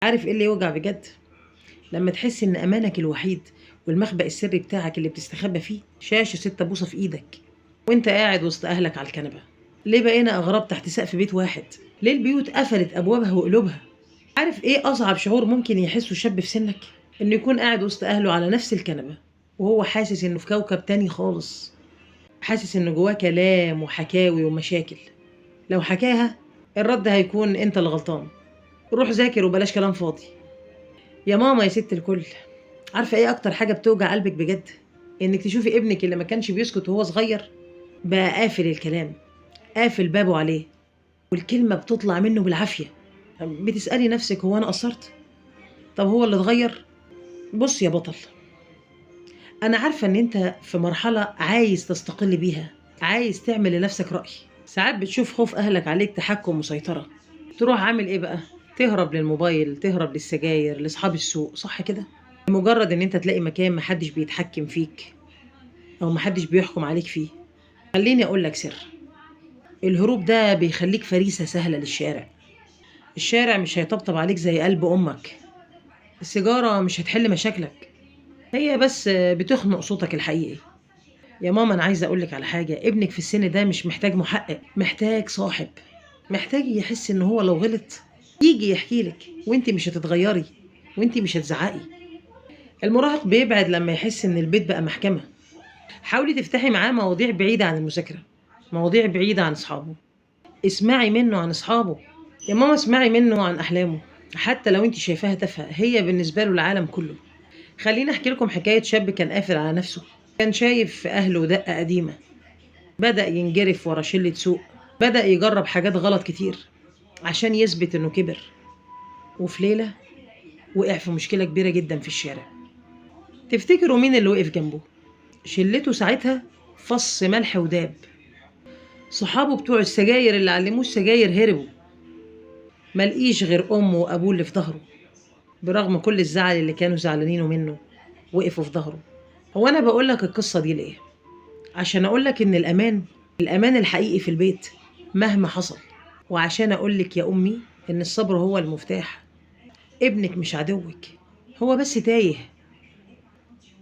عارف ايه اللي يوجع بجد؟ لما تحس ان امانك الوحيد والمخبأ السري بتاعك اللي بتستخبى فيه شاشة 6 بوصة في ايدك وانت قاعد وسط اهلك على الكنبة. ليه بقينا اغراب تحت سقف بيت واحد؟ ليه البيوت قفلت ابوابها وقلوبها؟ عارف ايه اصعب شعور ممكن يحسه شاب في سنك؟ انه يكون قاعد وسط اهله على نفس الكنبة وهو حاسس انه في كوكب تاني خالص، حاسس انه جواه كلام وحكاوي ومشاكل. لو حكاها الرد هيكون انت اللي غلطان، روح ذاكر وبلاش كلام فاضي. يا ماما يا ست الكل، عارفة ايه اكتر حاجة بتوجع قلبك بجد؟ انك تشوفي ابنك اللي ما كانش بيسكت وهو صغير بقى قافل الكلام، قافل بابه عليه، والكلمة بتطلع منه بالعافية. بتسألي نفسك هو انا قصرت؟ طب هو اللي اتغير؟ بص يا بطل، انا عارفة ان انت في مرحلة عايز تستقل بيها، عايز تعمل لنفسك رأي. ساعات بتشوف خوف اهلك عليك تحكم وسيطرة، تروح عامل ايه بقى؟ تهرب للموبايل، تهرب للسجاير، لاصحاب السوق، صح كده؟ مجرد ان انت تلاقي مكان محدش بيتحكم فيك او محدش بيحكم عليك فيه. خليني اقول لك سر، الهروب ده بيخليك فريسة سهلة للشارع. الشارع مش هيطبطب عليك زي قلب امك، السيجارة مش هتحل مشاكلك، هي بس بتخنق صوتك الحقيقي. يا ماما انا عايزة اقولك على حاجة، ابنك في السن ده مش محتاج محقق، محتاج صاحب، محتاج يحس ان هو لو غلط يجي يحكي لك وانت مش هتتغيري وانت مش هتزعقي. المراهق بيبعد لما يحس ان البيت بقى محكمة. حاولي تفتحي معاه مواضيع بعيدة عن المذاكرة، مواضيع بعيدة عن أصحابه، اسمعي منه عن أصحابه. يا ماما اسمعي منه عن أحلامه، حتى لو انت شايفاها تافهة هي بالنسبة له العالم كله. خليني أحكي لكم حكاية شاب كان قافل على نفسه، كان شايف في أهله دقة قديمة، بدأ ينجرف ورا شلة سوق، بدأ يجرب حاجات غلط كتير عشان يثبت إنه كبر. وفي ليلة وقع في مشكلة كبيرة جدا في الشارع. تفتكروا مين اللي وقف جنبه؟ شلته ساعتها فص ملح وداب. صحابه بتوع السجاير اللي علموه السجاير هربوا، ملقيش غير أمه وأبوه اللي في ظهره. برغم كل الزعل اللي كانوا زعلانينه منه وقفوا في ظهره. هو أنا بقولك القصة دي ليه؟ عشان أقولك إن الأمان الحقيقي في البيت مهما حصل، وعشان أقولك يا أمي إن الصبر هو المفتاح. ابنك مش عدوك، هو بس تايه.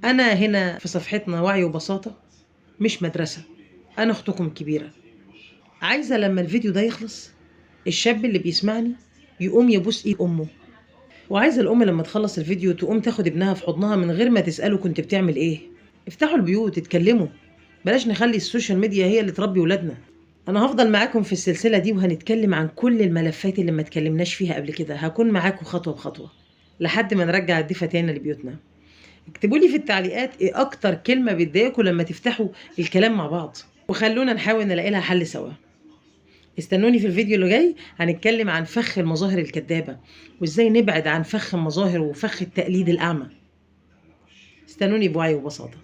أنا هنا في صفحتنا وعي وبساطة، مش مدرسة. أنا أختكم الكبيرة. عايزة لما الفيديو ده يخلص الشاب اللي بيسمعني يقوم يبوس ايد امه، وعايزة الام لما تخلص الفيديو تقوم تاخد ابنها في حضنها من غير ما تسأله كنت بتعمل ايه. افتحوا البيوت، اتكلموا، بلاش نخلي السوشيال ميديا هي اللي تربي ولادنا. انا هفضل معاكم في السلسلة دي وهنتكلم عن كل الملفات اللي ما اتكلمناش فيها قبل كده، هكون معاكم خطوة بخطوة لحد ما نرجع الدفا تاني لبيوتنا. اكتبوا لي في التعليقات ايه اكتر كلمة بتضايقكم لما تفتحوا الكلام مع بعض، وخلونا نحاول نلاقي لها حل سوا. استنوني في الفيديو اللي جاي، هنتكلم عن فخ المظاهر الكذابة وازاي نبعد عن فخ المظاهر وفخ التقليد الأعمى. استنوني بوعي وبساطة.